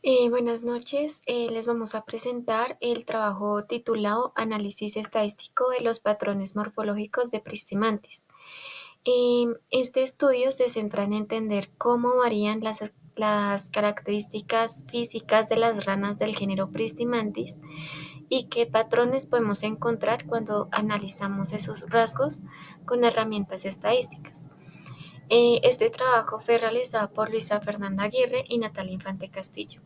Buenas noches, les vamos a presentar el trabajo titulado Análisis estadístico de los patrones morfológicos de Pristimantis. Este estudio se centra en entender cómo varían las características físicas de las ranas del género Pristimantis y qué patrones podemos encontrar cuando analizamos esos rasgos con herramientas estadísticas. Este trabajo fue realizado por Luisa Fernanda Aguirre y Natalia Infante Castillo.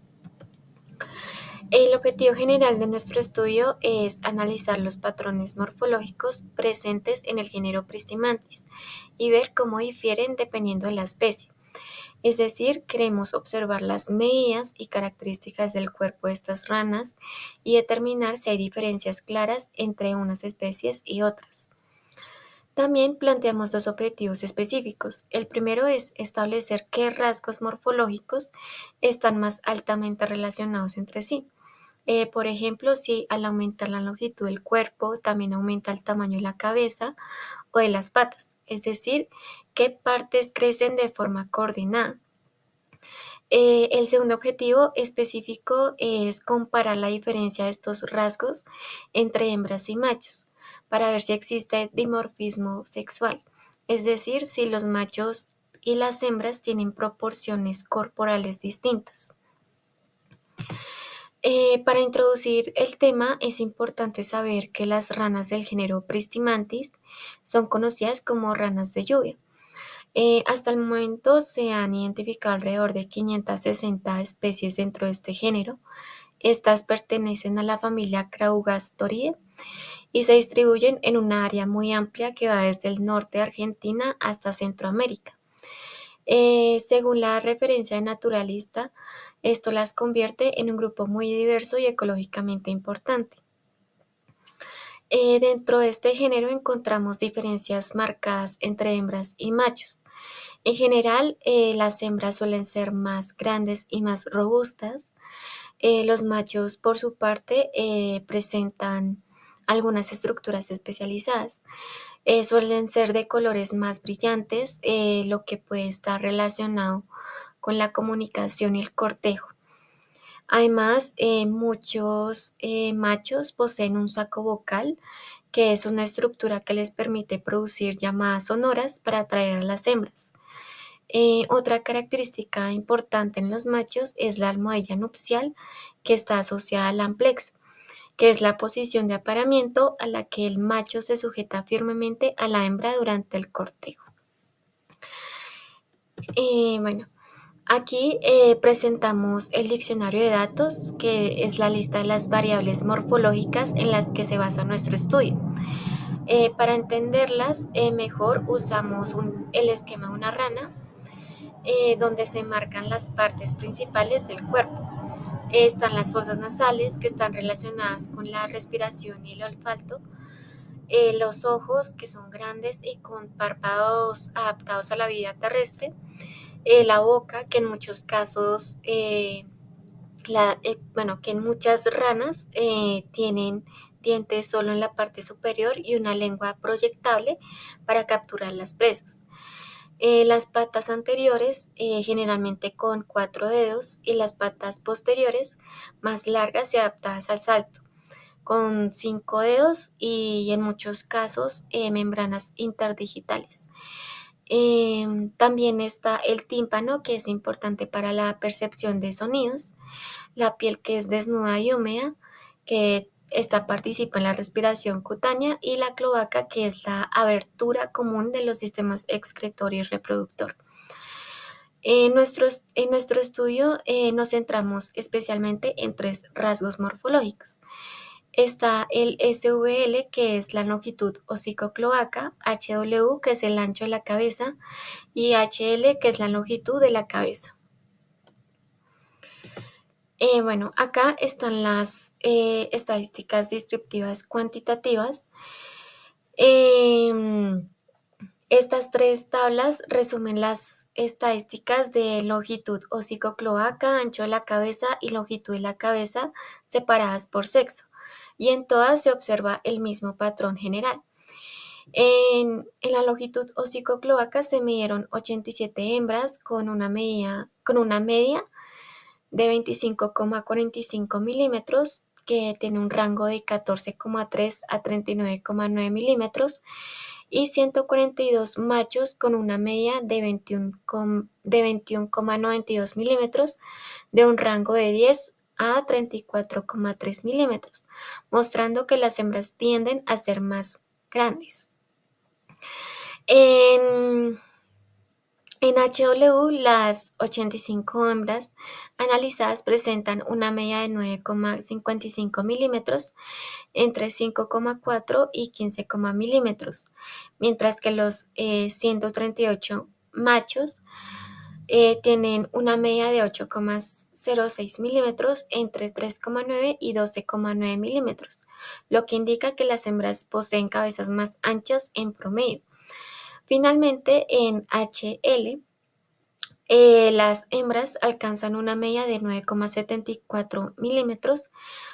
El objetivo general de nuestro estudio es analizar los patrones morfológicos presentes en el género Pristimantis y ver cómo difieren dependiendo de la especie. Es decir, queremos observar las medidas y características del cuerpo de estas ranas y determinar si hay diferencias claras entre unas especies y otras. También planteamos dos objetivos específicos. El primero es establecer qué rasgos morfológicos están más altamente relacionados entre sí. Por ejemplo, si al aumentar la longitud del cuerpo también aumenta el tamaño de la cabeza o de las patas, es decir, qué partes crecen de forma coordinada. El segundo objetivo específico es comparar la diferencia de estos rasgos entre hembras y machos para ver si existe dimorfismo sexual, es decir, si los machos y las hembras tienen proporciones corporales distintas. Para introducir el tema es importante saber que las ranas del género Pristimantis son conocidas como ranas de lluvia. Hasta el momento se han identificado alrededor de 560 especies dentro de este género. Estas pertenecen a la familia Craugastoridae y se distribuyen en una área muy amplia que va desde el norte de Argentina hasta Centroamérica. Según la referencia de naturalista, esto las convierte en un grupo muy diverso y ecológicamente importante. Dentro de este género encontramos diferencias marcadas entre hembras y machos. En general, las hembras suelen ser más grandes y más robustas. Los machos, por su parte, presentan algunas estructuras especializadas. Suelen ser de colores más brillantes, lo que puede estar relacionado con la comunicación y el cortejo. Además, muchos machos poseen un saco vocal, que es una estructura que les permite producir llamadas sonoras para atraer a las hembras. Otra característica importante en los machos es la almohadilla nupcial, que está asociada al amplexo, que es la posición de apareamiento a la que el macho se sujeta firmemente a la hembra durante el cortejo. Bueno, aquí presentamos el diccionario de datos, que es la lista de las variables morfológicas en las que se basa nuestro estudio. Para entenderlas mejor usamos el esquema de una rana, donde se marcan las partes principales del cuerpo. Están las fosas nasales, que están relacionadas con la respiración y el olfato, los ojos, que son grandes y con párpados adaptados a la vida terrestre, la boca, que en muchos casos, que en muchas ranas tienen dientes solo en la parte superior y una lengua proyectable para capturar las presas. Las patas anteriores, generalmente con 4 dedos, y las patas posteriores más largas y adaptadas al salto, con 5 dedos y en muchos casos membranas interdigitales. También está el tímpano, que es importante para la percepción de sonidos, la piel, que es desnuda y húmeda, que esta participa en la respiración cutánea, y la cloaca, que es la abertura común de los sistemas excretor y reproductor. En nuestro estudio nos centramos especialmente en tres rasgos morfológicos. Está el SVL, que es la longitud hocicocloaca, HW, que es el ancho de la cabeza, y HL, que es la longitud de la cabeza. Bueno, acá están las estadísticas descriptivas cuantitativas. Em, Estas tres tablas resumen las estadísticas de longitud hocicocloaca, ancho de la cabeza y longitud de la cabeza separadas por sexo, y en todas se observa el mismo patrón general. En la longitud hocicocloaca se midieron 87 hembras con una media de 25,45 milímetros, que tiene un rango de 14,3 a 39,9 milímetros, y 142 machos con una media de 21,92 milímetros, de un rango de 10 a 34,3 milímetros, mostrando que las hembras tienden a ser más grandes. En En HW, las 85 hembras analizadas presentan una media de 9,55 milímetros entre 5,4 y 15 milímetros, mientras que los 138 machos tienen una media de 8,06 milímetros entre 3,9 y 12,9 milímetros, lo que indica que las hembras poseen cabezas más anchas en promedio. Finalmente, en HL, las hembras alcanzan una media de 9,74 milímetros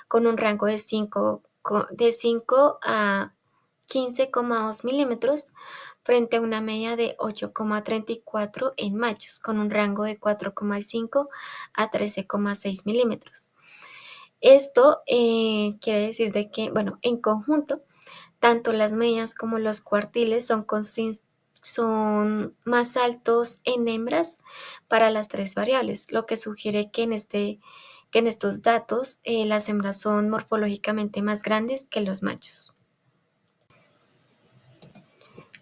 con un rango de 5 a 15,2 milímetros, frente a una media de 8,34 en machos con un rango de 4,5 a 13,6 milímetros. Esto quiere decir de que, bueno, en conjunto, tanto las medias como los cuartiles son más altos en hembras para las tres variables, lo que sugiere que en estos datos las hembras son morfológicamente más grandes que los machos.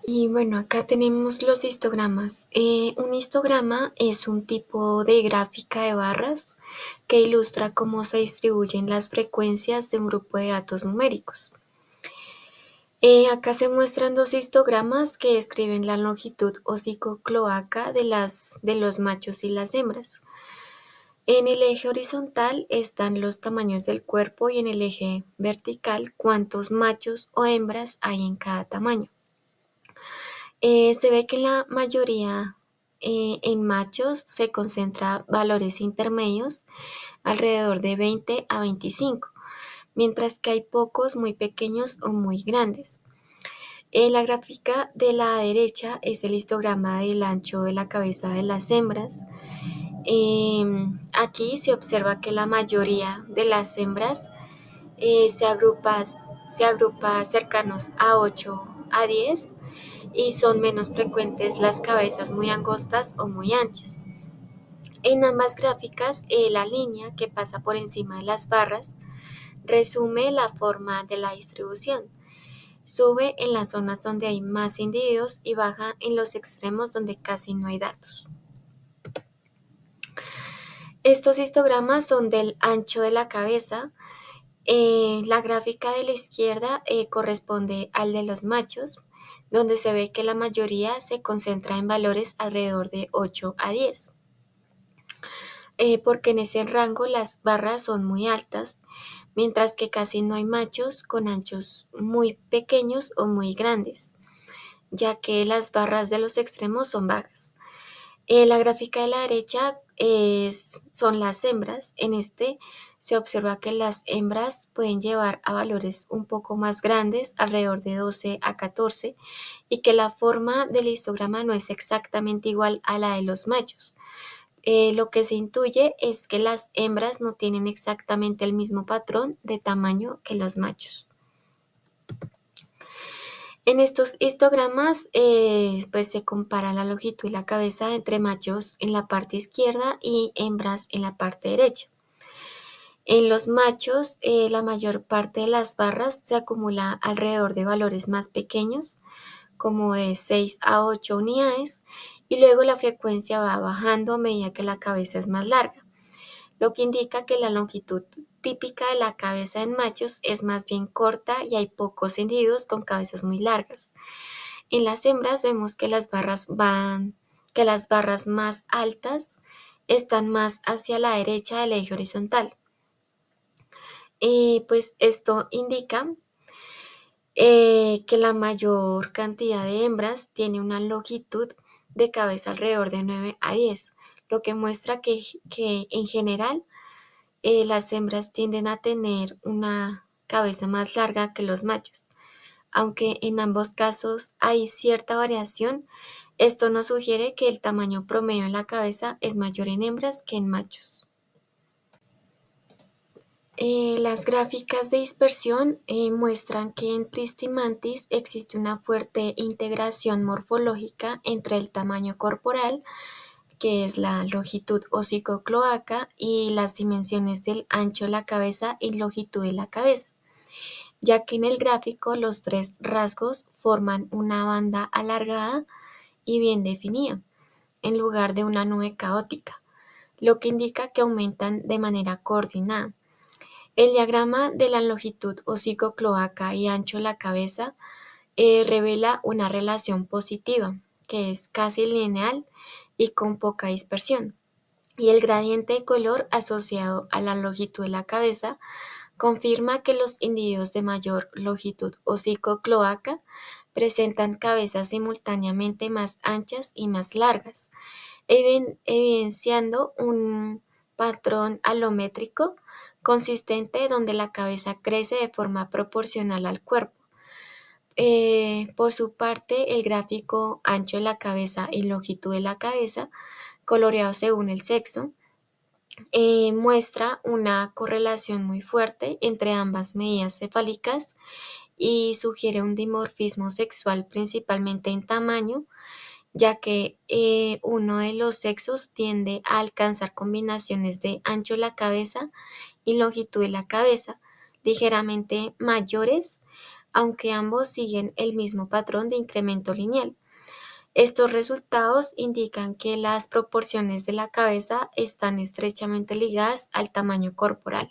Y bueno, acá tenemos los histogramas. Un histograma es un tipo de gráfica de barras que ilustra cómo se distribuyen las frecuencias de un grupo de datos numéricos. Acá se muestran dos histogramas que describen la longitud hocico-cloaca de los machos y las hembras. En el eje horizontal están los tamaños del cuerpo y en el eje vertical cuántos machos o hembras hay en cada tamaño. Se ve que la mayoría en machos se concentra valores intermedios alrededor de 20 a 25, mientras que hay pocos muy pequeños o muy grandes. La gráfica de la derecha es el histograma del ancho de la cabeza de las hembras. Aquí se observa que la mayoría de las hembras se agrupa cercanos a 8 a 10 y son menos frecuentes las cabezas muy angostas o muy anchas. En ambas gráficas, la línea que pasa por encima de las barras resume la forma de la distribución. Sube en las zonas donde hay más individuos y baja en los extremos donde casi no hay datos. Estos histogramas son del ancho de la cabeza. La gráfica de la izquierda corresponde al de los machos, donde se ve que la mayoría se concentra en valores alrededor de 8 a 10, porque en ese rango las barras son muy altas, mientras que casi no hay machos con anchos muy pequeños o muy grandes, ya que las barras de los extremos son bajas. La gráfica de la derecha son las hembras. En este se observa que las hembras pueden llevar a valores un poco más grandes, alrededor de 12 a 14, y que la forma del histograma no es exactamente igual a la de los machos. Lo que se intuye es que las hembras no tienen exactamente el mismo patrón de tamaño que los machos. En estos histogramas, pues se compara la longitud y la cabeza entre machos en la parte izquierda y hembras en la parte derecha. En los machos, la mayor parte de las barras se acumula alrededor de valores más pequeños, como de 6 a 8 unidades, y luego la frecuencia va bajando a medida que la cabeza es más larga, lo que indica que la longitud típica de la cabeza en machos es más bien corta y hay pocos individuos con cabezas muy largas. En las hembras vemos que que las barras más altas están más hacia la derecha del eje horizontal. Pues esto indica que la mayor cantidad de hembras tiene una longitud de cabeza alrededor de 9 a 10, lo que muestra que en general las hembras tienden a tener una cabeza más larga que los machos. Aunque en ambos casos hay cierta variación, esto nos sugiere que el tamaño promedio en la cabeza es mayor en hembras que en machos. Las gráficas de dispersión muestran que en Pristimantis existe una fuerte integración morfológica entre el tamaño corporal, que es la longitud hocico-cloaca, y las dimensiones del ancho de la cabeza y longitud de la cabeza, ya que en el gráfico los tres rasgos forman una banda alargada y bien definida, en lugar de una nube caótica, lo que indica que aumentan de manera coordinada. El diagrama de la longitud hocico-cloaca y ancho de la cabeza revela una relación positiva, que es casi lineal y con poca dispersión. Y el gradiente de color asociado a la longitud de la cabeza confirma que los individuos de mayor longitud hocico-cloaca presentan cabezas simultáneamente más anchas y más largas, evidenciando un patrón alométrico consistente donde la cabeza crece de forma proporcional al cuerpo. Por su parte, el gráfico ancho de la cabeza y longitud de la cabeza, coloreado según el sexo, muestra una correlación muy fuerte entre ambas medidas cefálicas y sugiere un dimorfismo sexual principalmente en tamaño, ya que uno de los sexos tiende a alcanzar combinaciones de ancho de la cabeza y longitud de la cabeza ligeramente mayores, aunque ambos siguen el mismo patrón de incremento lineal. Estos resultados indican que las proporciones de la cabeza están estrechamente ligadas al tamaño corporal.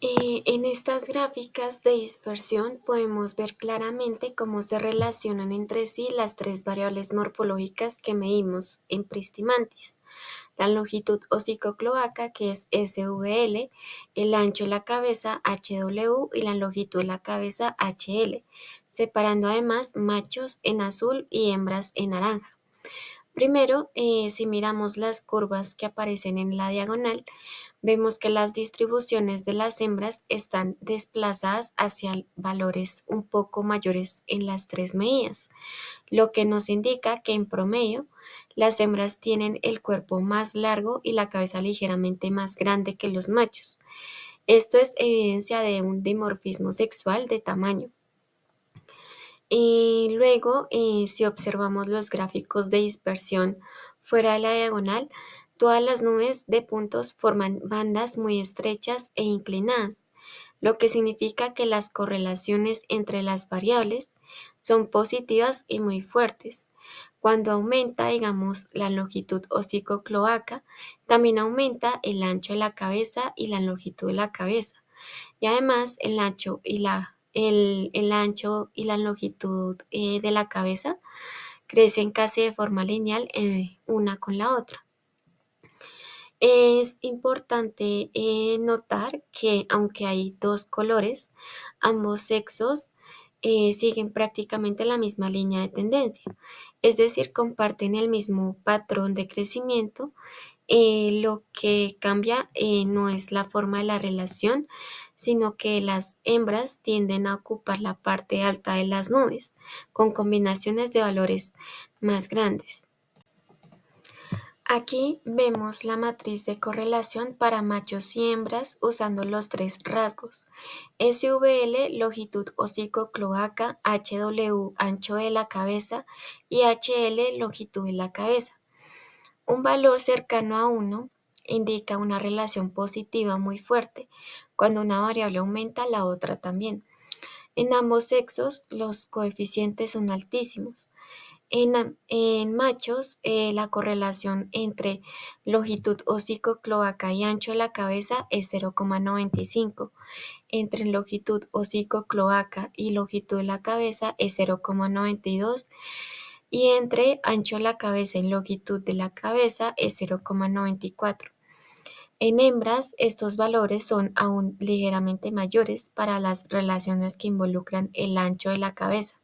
En estas gráficas de dispersión podemos ver claramente cómo se relacionan entre sí las tres variables morfológicas que medimos en Pristimantis: la longitud hocico-cloaca, que es SVL, el ancho de la cabeza, HW, y la longitud de la cabeza, HL, separando además machos en azul y hembras en naranja. Primero, si miramos las curvas que aparecen en la diagonal, vemos que las distribuciones de las hembras están desplazadas hacia valores un poco mayores en las tres medidas, lo que nos indica que en promedio las hembras tienen el cuerpo más largo y la cabeza ligeramente más grande que los machos. Esto es evidencia de un dimorfismo sexual de tamaño. Y luego, si observamos los gráficos de dispersión fuera de la diagonal, todas las nubes de puntos forman bandas muy estrechas e inclinadas, lo que significa que las correlaciones entre las variables son positivas y muy fuertes. Cuando aumenta, digamos, la longitud hocico-cloaca, también aumenta el ancho de la cabeza y la longitud de la cabeza. Y además el ancho y la longitud de la cabeza crecen casi de forma lineal una con la otra. Es importante notar que aunque hay dos colores, ambos sexos siguen prácticamente la misma línea de tendencia, es decir, comparten el mismo patrón de crecimiento. Lo que cambia no es la forma de la relación, sino que las hembras tienden a ocupar la parte alta de las nubes, con combinaciones de valores más grandes. Aquí vemos la matriz de correlación para machos y hembras usando los tres rasgos: SVL, longitud hocico-cloaca, HW, ancho de la cabeza, y HL, longitud de la cabeza. Un valor cercano a 1 indica una relación positiva muy fuerte. Cuando una variable aumenta, la otra también. En ambos sexos, los coeficientes son altísimos. En machos, la correlación entre longitud hocico-cloaca y ancho de la cabeza es 0,95. Entre longitud hocico-cloaca y longitud de la cabeza es 0,92, y entre ancho de la cabeza y longitud de la cabeza es 0,94. En hembras, estos valores son aún ligeramente mayores para las relaciones que involucran el ancho de la cabeza.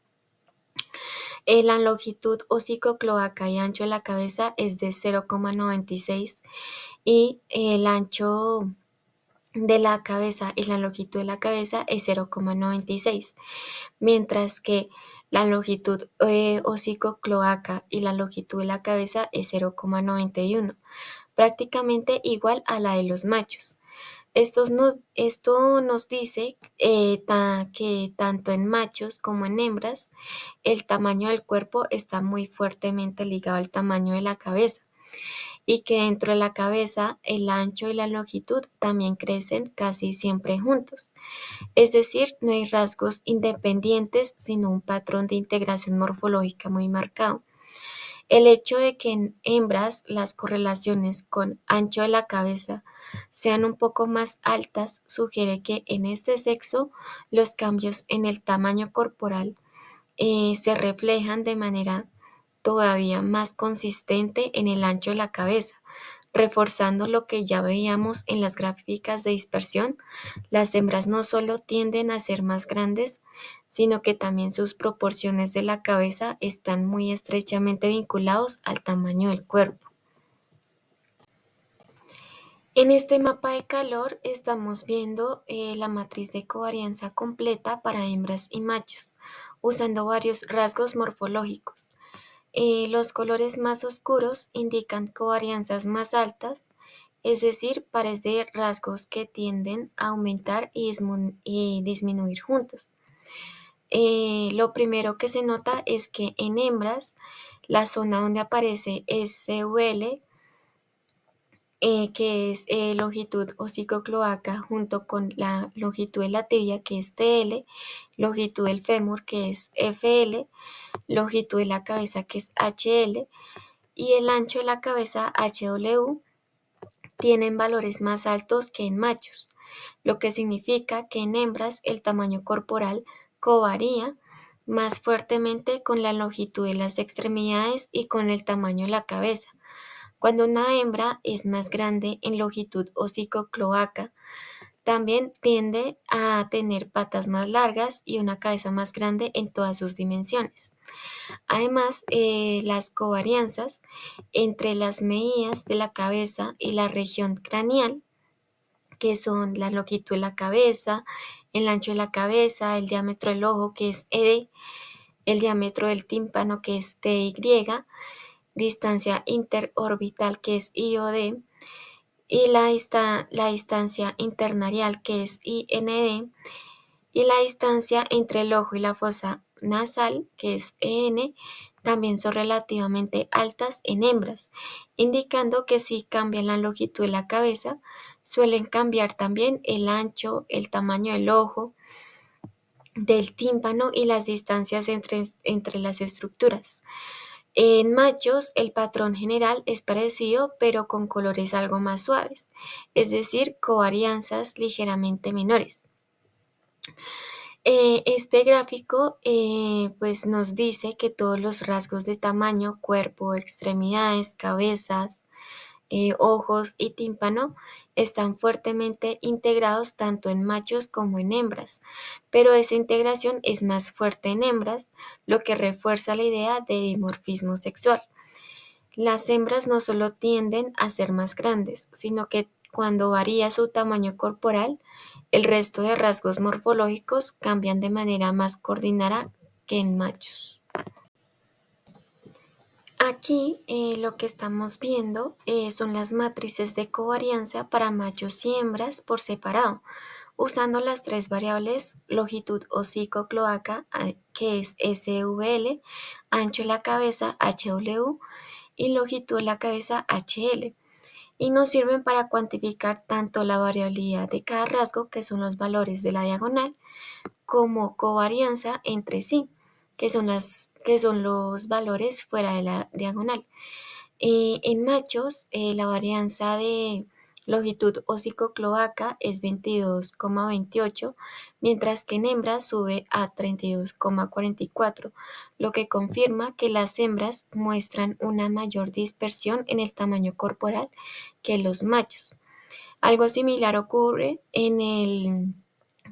La longitud hocico-cloaca y ancho de la cabeza es de 0,96, y el ancho de la cabeza y la longitud de la cabeza es 0,96, mientras que la longitud hocico-cloaca y la longitud de la cabeza es 0,91. prácticamente igual a la de los machos. Esto nos dice que tanto en machos como en hembras, el tamaño del cuerpo está muy fuertemente ligado al tamaño de la cabeza y que dentro de la cabeza el ancho y la longitud también crecen casi siempre juntos. Es decir, no hay rasgos independientes, sino un patrón de integración morfológica muy marcado. El hecho de que en hembras las correlaciones con ancho de la cabeza sean un poco más altas sugiere que en este sexo los cambios en el tamaño corporal se reflejan de manera todavía más consistente en el ancho de la cabeza, reforzando lo que ya veíamos en las gráficas de dispersión. Las hembras no solo tienden a ser más grandes, sino que también sus proporciones de la cabeza están muy estrechamente vinculados al tamaño del cuerpo. En este mapa de calor estamos viendo la matriz de covarianza completa para hembras y machos, usando varios rasgos morfológicos. Los colores más oscuros indican covarianzas más altas, es decir, pares de rasgos que tienden a aumentar y disminuir juntos. Lo primero que se nota es que en hembras, la zona donde aparece SVL, que es longitud hocicocloaca, junto con la longitud de la tibia, que es TL, longitud del fémur, que es FL, longitud de la cabeza, que es HL, y el ancho de la cabeza, HW, tienen valores más altos que en machos, lo que significa que en hembras el tamaño corporal covaría más fuertemente con la longitud de las extremidades y con el tamaño de la cabeza. Cuando una hembra es más grande en longitud hocico-cloaca, también tiende a tener patas más largas y una cabeza más grande en todas sus dimensiones. Además, las covarianzas entre las medidas de la cabeza y la región craneal, que son la longitud de la cabeza, el ancho de la cabeza, el diámetro del ojo, que es ED, el diámetro del tímpano, que es TY, distancia interorbital, que es IOD, y la distancia internarial, que es IND, y la distancia entre el ojo y la fosa nasal, que es EN, también son relativamente altas en hembras, indicando que si cambian la longitud de la cabeza, suelen cambiar también el ancho, el tamaño del ojo, del tímpano y las distancias entre las estructuras. En machos, el patrón general es parecido, pero con colores algo más suaves, es decir, covarianzas ligeramente menores. Este gráfico pues nos dice que todos los rasgos de tamaño, cuerpo, extremidades, cabezas, ojos y tímpano están fuertemente integrados tanto en machos como en hembras, pero esa integración es más fuerte en hembras, lo que refuerza la idea de dimorfismo sexual. Las hembras no solo tienden a ser más grandes, sino que cuando varía su tamaño corporal, el resto de rasgos morfológicos cambian de manera más coordinada que en machos. Aquí lo que estamos viendo son las matrices de covarianza para machos y hembras por separado, usando las tres variables longitud hocico-cloaca, que es SVL, ancho de la cabeza HW y longitud de la cabeza HL, y nos sirven para cuantificar tanto la variabilidad de cada rasgo, que son los valores de la diagonal, como covarianza entre sí, que son los valores fuera de la diagonal. En machos, la varianza de longitud hocico-cloaca es 22,28, mientras que en hembras sube a 32,44, lo que confirma que las hembras muestran una mayor dispersión en el tamaño corporal que los machos. Algo similar ocurre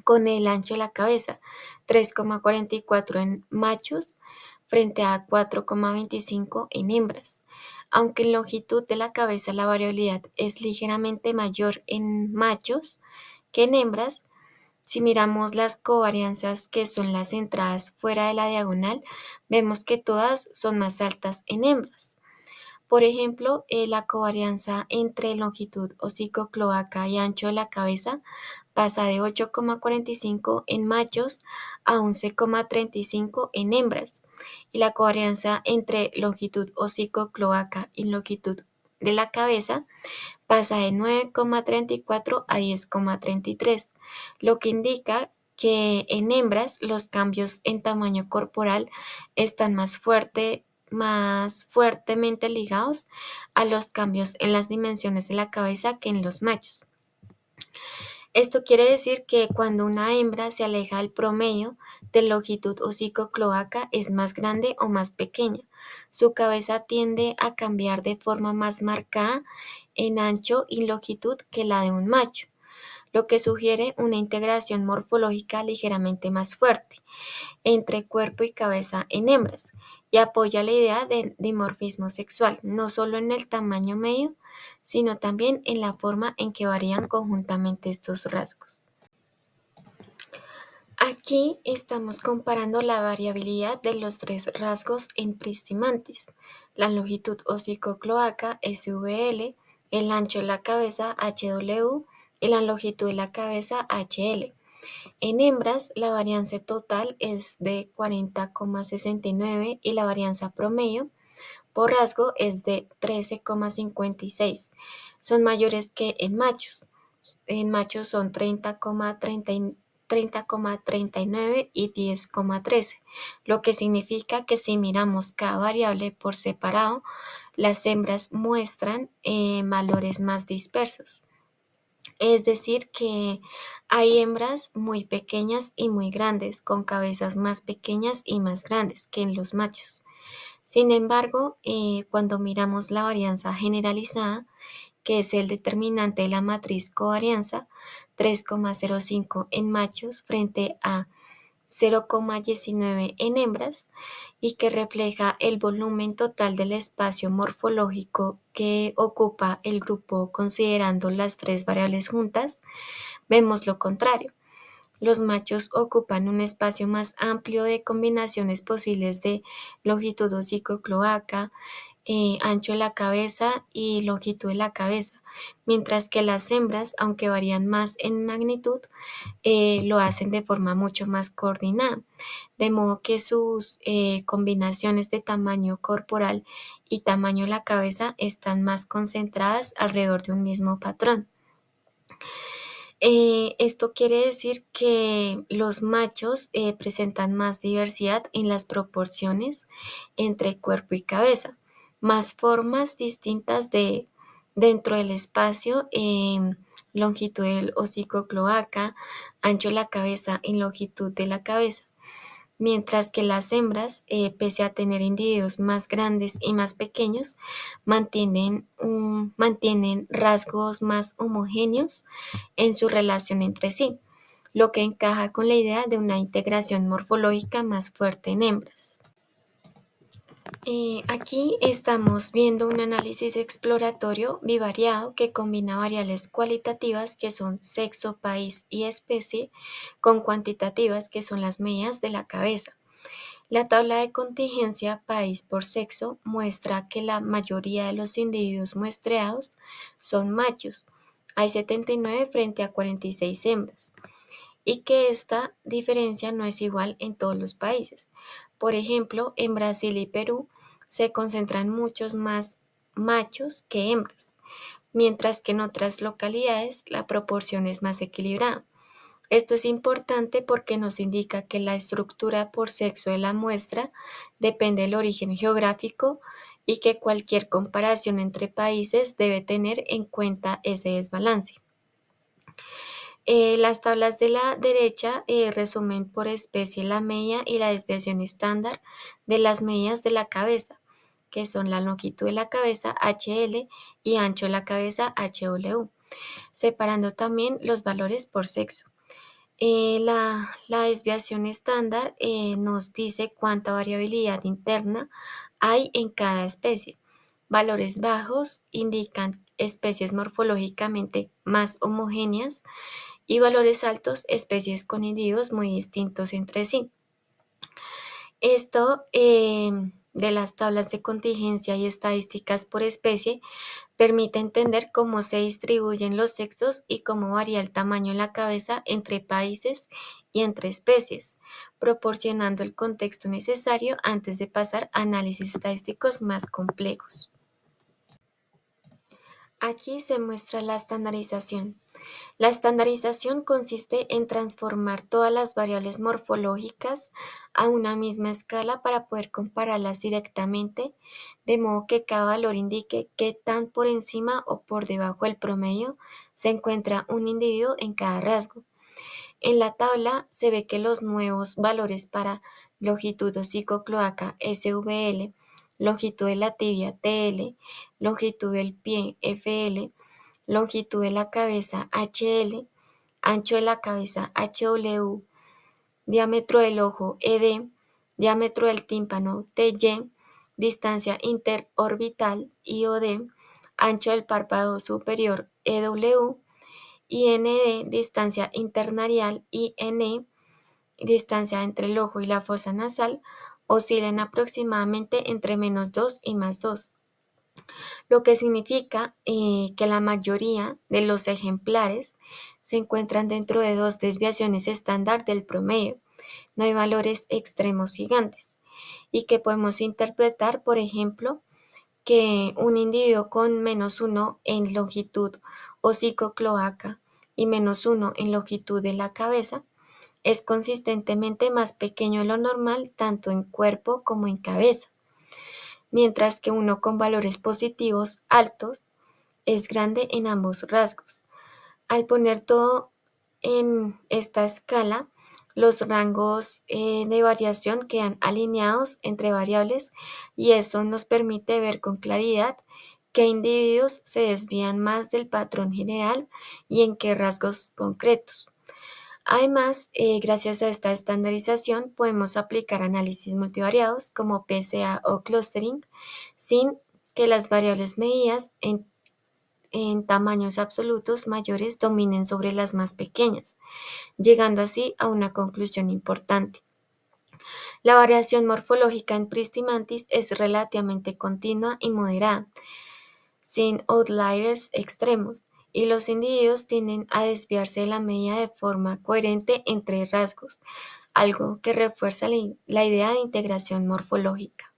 con el ancho de la cabeza, 3,44 en machos frente a 4,25 en hembras. Aunque en longitud de la cabeza la variabilidad es ligeramente mayor en machos que en hembras, si miramos las covarianzas, que son las entradas fuera de la diagonal, vemos que todas son más altas en hembras. Por ejemplo, la covarianza entre longitud hocico-cloaca y ancho de la cabeza pasa de 8,45 en machos a 11,35 en hembras, y la covarianza entre longitud hocico-cloaca y longitud de la cabeza pasa de 9,34 a 10,33, lo que indica que en hembras los cambios en tamaño corporal están más fuertemente ligados a los cambios en las dimensiones de la cabeza que en los machos. Esto quiere decir que cuando una hembra se aleja del promedio de longitud hocico-cloaca es más grande o más pequeña. Su cabeza tiende a cambiar de forma más marcada en ancho y longitud que la de un macho, lo que sugiere una integración morfológica ligeramente más fuerte entre cuerpo y cabeza en hembras, y apoya la idea de dimorfismo sexual, no solo en el tamaño medio, sino también en la forma en que varían conjuntamente estos rasgos. Aquí estamos comparando la variabilidad de los tres rasgos en Pristimantis: la longitud hocico-cloaca SVL, el ancho de la cabeza HW y la longitud de la cabeza HL. En hembras, la varianza total es de 40,69 y la varianza promedio por rasgo es de 13,56. Son mayores que en machos. En machos son 30,39 y 10,13, lo que significa que si miramos cada variable por separado, las hembras muestran valores más dispersos. Es decir, que hay hembras muy pequeñas y muy grandes, con cabezas más pequeñas y más grandes que en los machos. Sin embargo, cuando miramos la varianza generalizada, que es el determinante de la matriz covarianza, 3,05 en machos frente a 0,19 en hembras, y que refleja el volumen total del espacio morfológico que ocupa el grupo considerando las tres variables juntas, vemos lo contrario. Los machos ocupan un espacio más amplio de combinaciones posibles de longitud hocico-cloaca, ancho de la cabeza y longitud de la cabeza, mientras que las hembras, aunque varían más en magnitud, lo hacen de forma mucho más coordinada, de modo que sus combinaciones de tamaño corporal y tamaño de la cabeza están más concentradas alrededor de un mismo patrón. Esto quiere decir que los machos presentan más diversidad en las proporciones entre cuerpo y cabeza, más formas distintas dentro del espacio, longitud del hocico cloaca, ancho de la cabeza y longitud de la cabeza, mientras que las hembras, pese a tener individuos más grandes y más pequeños, mantienen rasgos más homogéneos en su relación entre sí, lo que encaja con la idea de una integración morfológica más fuerte en hembras. Aquí estamos viendo un análisis exploratorio bivariado que combina variables cualitativas, que son sexo, país y especie, con cuantitativas, que son las medidas de la cabeza. La tabla de contingencia país por sexo muestra que la mayoría de los individuos muestreados son machos. Hay 79 frente a 46 hembras, y que esta diferencia no es igual en todos los países. Por ejemplo, en Brasil y Perú se concentran muchos más machos que hembras, mientras que en otras localidades la proporción es más equilibrada. Esto es importante porque nos indica que la estructura por sexo de la muestra depende del origen geográfico, y que cualquier comparación entre países debe tener en cuenta ese desbalance. Las tablas de la derecha resumen por especie la media y la desviación estándar de las medidas de la cabeza, que son la longitud de la cabeza HL y ancho de la cabeza HW, separando también los valores por sexo. La desviación estándar nos dice cuánta variabilidad interna hay en cada especie. Valores bajos indican especies morfológicamente más homogéneas, y valores altos especies con individuos muy distintos entre sí. Esto de las tablas de contingencia y estadísticas por especie permite entender cómo se distribuyen los sexos y cómo varía el tamaño en la cabeza entre países y entre especies, proporcionando el contexto necesario antes de pasar a análisis estadísticos más complejos. Aquí se muestra la estandarización. La estandarización consiste en transformar todas las variables morfológicas a una misma escala para poder compararlas directamente, de modo que cada valor indique qué tan por encima o por debajo del promedio se encuentra un individuo en cada rasgo. En la tabla se ve que los nuevos valores para longitud hocico-cloaca SVL, longitud de la tibia TL, longitud del pie FL, longitud de la cabeza HL, ancho de la cabeza HW, diámetro del ojo ED, diámetro del tímpano TY, distancia interorbital IOD, ancho del párpado superior EW, IND, distancia internarial INE, distancia entre el ojo y la fosa nasal, oscilan aproximadamente entre -2 y +2, lo que significa que la mayoría de los ejemplares se encuentran dentro de dos desviaciones estándar del promedio. No hay valores extremos gigantes y que podemos interpretar, por ejemplo, que un individuo con -1 en longitud hocico-cloaca y -1 en longitud de la cabeza es consistentemente más pequeño de lo normal tanto en cuerpo como en cabeza, mientras que uno con valores positivos altos es grande en ambos rasgos. Al poner todo en esta escala, los rangos de variación quedan alineados entre variables y eso nos permite ver con claridad qué individuos se desvían más del patrón general y en qué rasgos concretos. Además, gracias a esta estandarización podemos aplicar análisis multivariados como PCA o clustering sin que las variables medidas en tamaños absolutos mayores dominen sobre las más pequeñas, llegando así a una conclusión importante. La variación morfológica en Pristimantis es relativamente continua y moderada, sin outliers extremos, y los individuos tienden a desviarse de la media de forma coherente entre rasgos, algo que refuerza la idea de integración morfológica.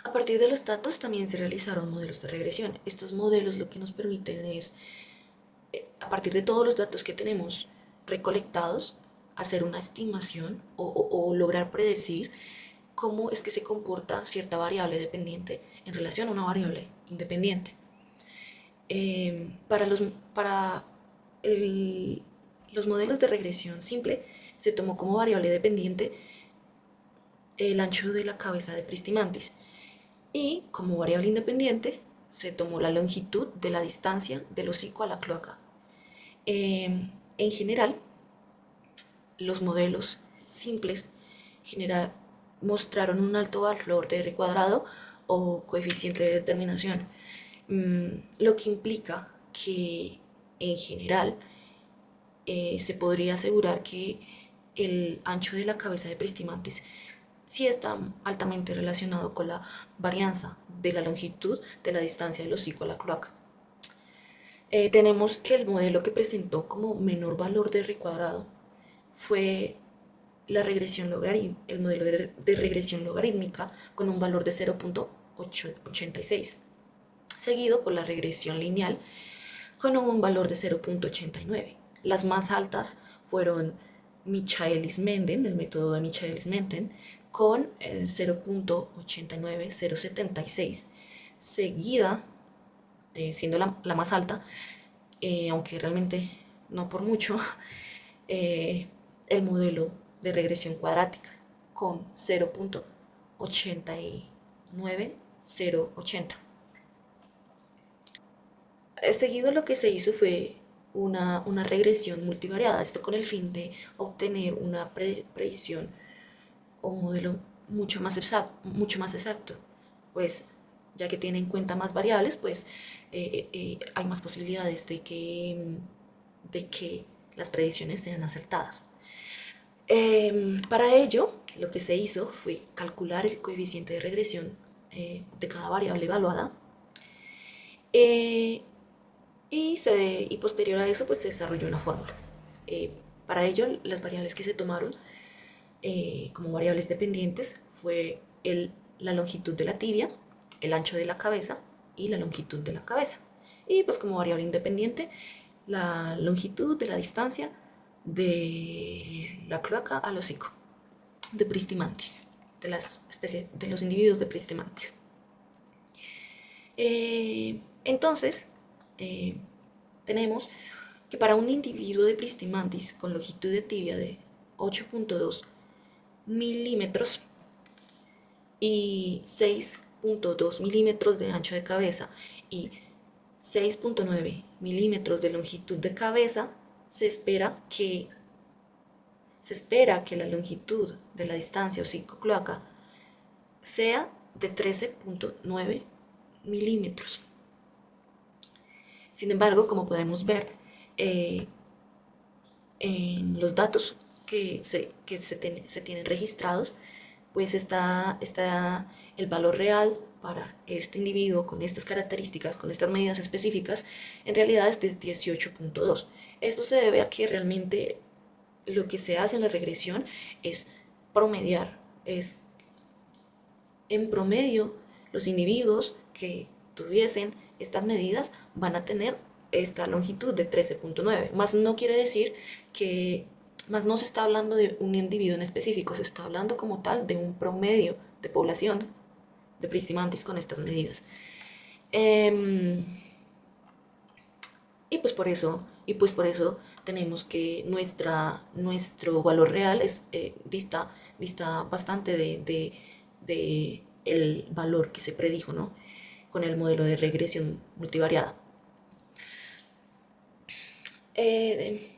A partir de los datos también se realizaron modelos de regresión. Estos modelos lo que nos permiten es, a partir de todos los datos que tenemos recolectados, hacer una estimación o lograr predecir cómo es que se comporta cierta variable dependiente en relación a una variable independiente. Para para el- los modelos de regresión simple se tomó como variable dependiente el ancho de la cabeza de Pristimantis y como variable independiente se tomó la longitud de la distancia del hocico a la cloaca. En general, los modelos simples mostraron un alto valor de R cuadrado o coeficiente de determinación, lo que implica que en general se podría asegurar que el ancho de la cabeza de Pristimantis sí está altamente relacionado con la varianza de la longitud de la distancia del hocico a la cloaca. Tenemos que el modelo que presentó como menor valor de R cuadrado fue el modelo de regresión logarítmica con un valor de 0.86, seguido por la regresión lineal con un valor de 0.89. Las más altas fueron Michaelis-Menten, el método de Michaelis-Menten, con 0.89076, seguida, siendo la más alta, aunque realmente no por mucho, el modelo de regresión cuadrática con 0.89080. Seguido lo que se hizo fue una regresión multivariada, esto con el fin de obtener una predicción o un modelo mucho más exacto, pues ya que tiene en cuenta más variables, pues hay más posibilidades de que las predicciones sean acertadas. Para ello, lo que se hizo fue calcular el coeficiente de regresión de cada variable evaluada, eh, y posterior a eso pues se desarrolló una fórmula. Para ello, las variables que se tomaron como variables dependientes fue la longitud de la tibia, el ancho de la cabeza y la longitud de la cabeza. Y pues como variable independiente, la longitud de la distancia de la cloaca al hocico de Pristimantis, de las especies, de los individuos de Pristimantis. Entonces, tenemos que para un individuo de Pristimantis con longitud de tibia de 8.2 milímetros y 6.2 milímetros de ancho de cabeza y 6.9 milímetros de longitud de cabeza, se espera que la longitud de la distancia hocico-cloaca sea de 13.9 milímetros. Sin embargo, como podemos ver en los datos se tienen registrados, pues está el valor real para este individuo con estas características, con estas medidas específicas, en realidad es de 18.2. Esto se debe a que realmente lo que se hace en la regresión es promediar, es en promedio los individuos que tuviesen estas medidas van a tener esta longitud de 13.9, más no quiere decir que, más no se está hablando de un individuo en específico, se está hablando como tal de un promedio de población de Pristimantis con estas medidas. Eh, y pues por eso tenemos que nuestro valor real dista bastante de el valor que se predijo, ¿no? Con el modelo de regresión multivariada. Eh,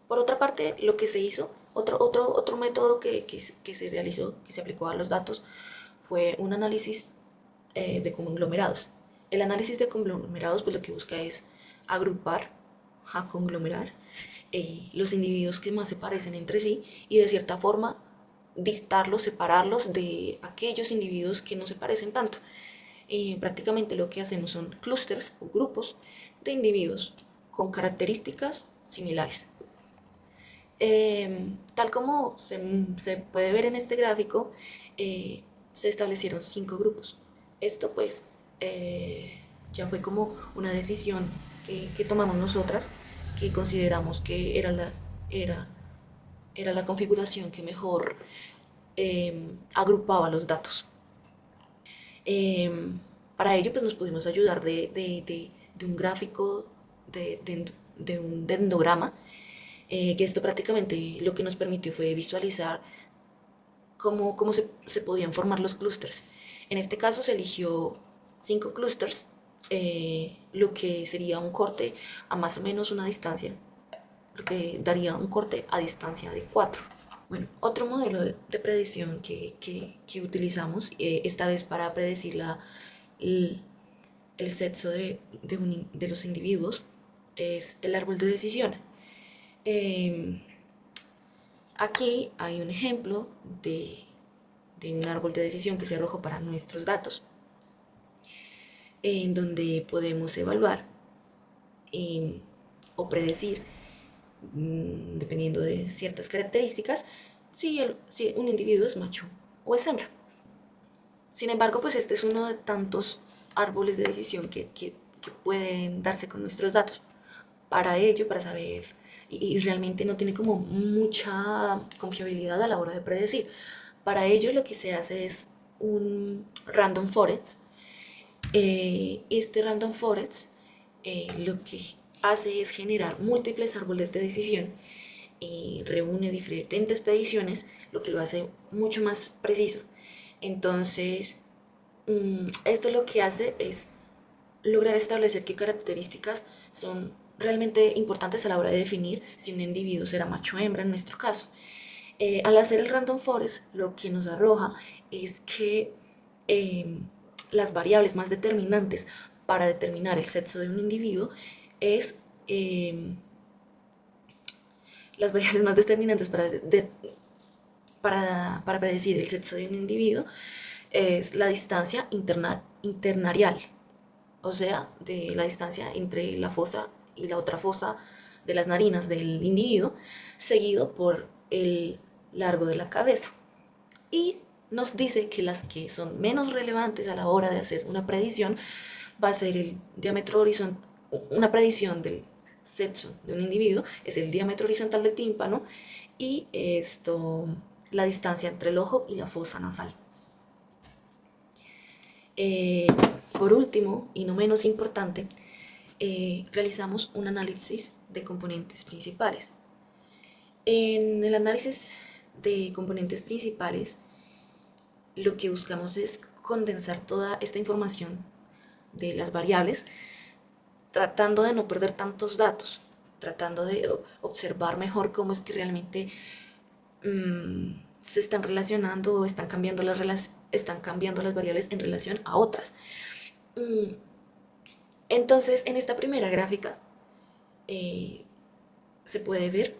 por otra parte, lo que se hizo, otro método que se realizó, que se aplicó a los datos, fue un análisis de conglomerados. El análisis de conglomerados pues lo que busca es agrupar, a conglomerar los individuos que más se parecen entre sí y de cierta forma distarlos, separarlos de aquellos individuos que no se parecen tanto. Prácticamente lo que hacemos son clústeres o grupos de individuos con características similares. Tal como se puede ver en este gráfico, se establecieron 5 grupos. Esto pues ya fue como una decisión que tomamos nosotras, que consideramos que era, era la configuración que mejor agrupaba los datos. Eh, para ello pues nos pudimos ayudar de un gráfico, de un dendrograma, que esto prácticamente lo que nos permitió fue visualizar cómo se podían formar los clústeres. En este caso se eligió 5 clústeres, lo que sería un corte a más o menos una distancia, lo que daría un corte a distancia de 4. Bueno, otro modelo de predicción que utilizamos, esta vez para predecir el sexo de los individuos, es el árbol de decisión. Eh, Aquí hay un ejemplo de un árbol de decisión que se arrojó para nuestros datos, en donde podemos evaluar o predecir, dependiendo de ciertas características, si un individuo es macho o es hembra. Sin embargo, pues este es uno de tantos árboles de decisión que pueden darse con nuestros datos. Para ello, para saber, y realmente no tiene como mucha confiabilidad a la hora de predecir. Para ello lo que se hace es un random forest. Este random forest lo que hace es generar múltiples árboles de decisión y reúne diferentes predicciones, lo que lo hace mucho más preciso. Entonces, esto lo que hace es lograr establecer qué características son realmente importantes a la hora de definir si un individuo será macho o hembra en nuestro caso. Al hacer el random forest, lo que nos arroja es que eh, las variables más determinantes para determinar el sexo de un individuo es las variables más determinantes para predecir el sexo de un individuo es la distancia internarial, o sea, de la distancia entre la fosa y la otra fosa de las narinas del individuo, seguido por el largo de la cabeza. Y nos dice que las que son menos relevantes a la hora de hacer una predicción va a ser el diámetro horizontal, una predicción del sexo de un individuo es el diámetro horizontal del tímpano y la distancia entre el ojo y la fosa nasal. Eh, por último, y no menos importante, realizamos un análisis de componentes principales. En el análisis de componentes principales, lo que buscamos es condensar toda esta información de las variables, tratando de no perder tantos datos, tratando de observar mejor cómo es que realmente se están relacionando o están cambiando las variables en relación a otras. Entonces, en esta primera gráfica eh, se puede ver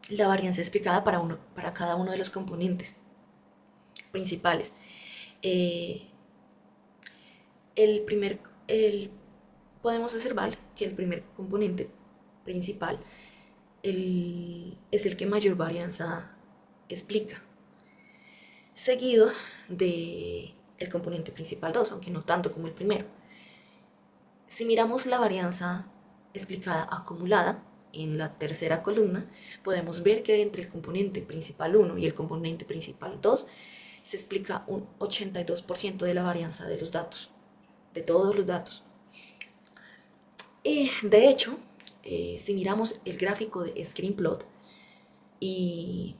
la varianza explicada para cada uno de los componentes principales. Eh, el primer, podemos observar que el primer componente principal es el que mayor varianza explica, seguido de el componente principal 2, aunque no tanto como el primero. Si miramos la varianza explicada acumulada en la tercera columna, podemos ver que entre el componente principal 1 y el componente principal 2 se explica un 82% de la varianza de los datos, de todos los datos. Y de hecho, si miramos el gráfico de Screenplot, y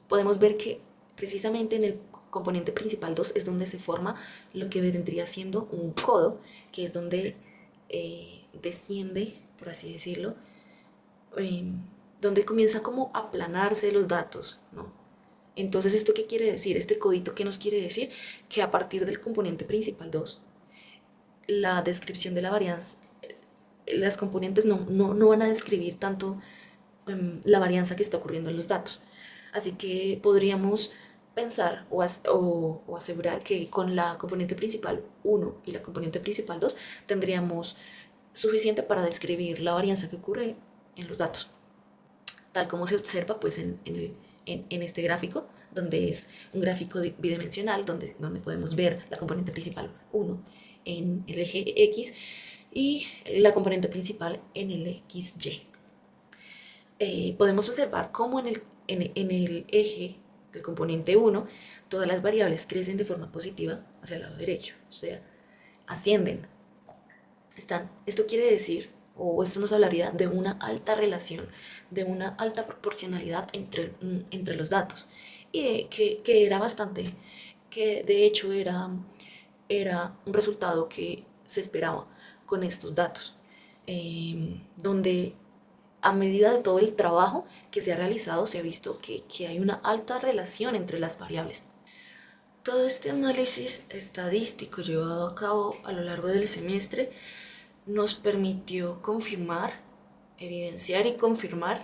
podemos ver que precisamente en el componente principal 2 es donde se forma lo que vendría siendo un codo, que es donde desciende, por así decirlo, donde comienza como a aplanarse los datos, ¿no? Entonces, ¿esto qué quiere decir? Este codito, ¿qué nos quiere decir? Que a partir del componente principal 2 la descripción de la varianza, las componentes no van a describir tanto la varianza que está ocurriendo en los datos. Así que podríamos pensar o asegurar que con la componente principal 1 y la componente principal 2 tendríamos suficiente para describir la varianza que ocurre en los datos, tal como se observa pues, en este gráfico, donde es un gráfico bidimensional, donde podemos ver la componente principal 1 en el eje X y la componente principal en el XY. Podemos observar cómo en el eje del componente 1 todas las variables crecen de forma positiva hacia el lado derecho, o sea, ascienden. Esto quiere decir, o esto nos hablaría de una alta relación, de una alta proporcionalidad entre los datos, y que era bastante, que de hecho era un resultado que se esperaba con estos datos, donde a medida de todo el trabajo que se ha realizado se ha visto que hay una alta relación entre las variables. Todo este análisis estadístico llevado a cabo a lo largo del semestre nos permitió confirmar, evidenciar y confirmar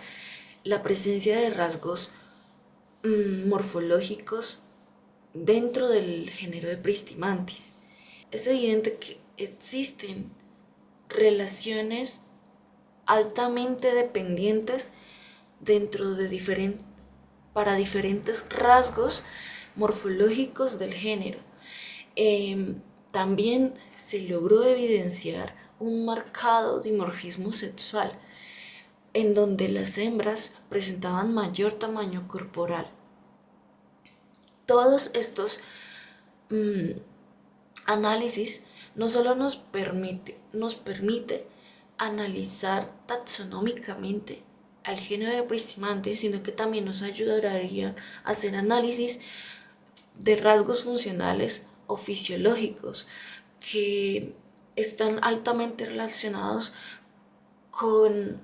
la presencia de rasgos morfológicos dentro del género de Pristimantis. Es evidente que existen relaciones altamente dependientes dentro de para diferentes rasgos morfológicos del género. También se logró evidenciar un marcado dimorfismo sexual, en donde las hembras presentaban mayor tamaño corporal. Todos estos análisis no solo nos permite analizar taxonómicamente al género de Pristimantis, sino que también nos ayudaría a hacer análisis de rasgos funcionales o fisiológicos que están altamente relacionados con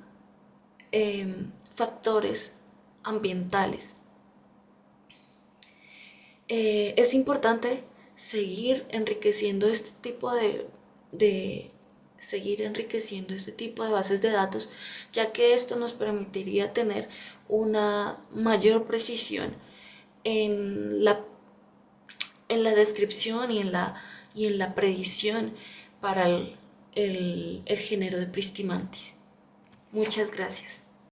factores ambientales. Es importante seguir enriqueciendo seguir enriqueciendo este tipo de bases de datos, ya que esto nos permitiría tener una mayor precisión en la descripción y en la predicción para el género de Pristimantis. Muchas gracias.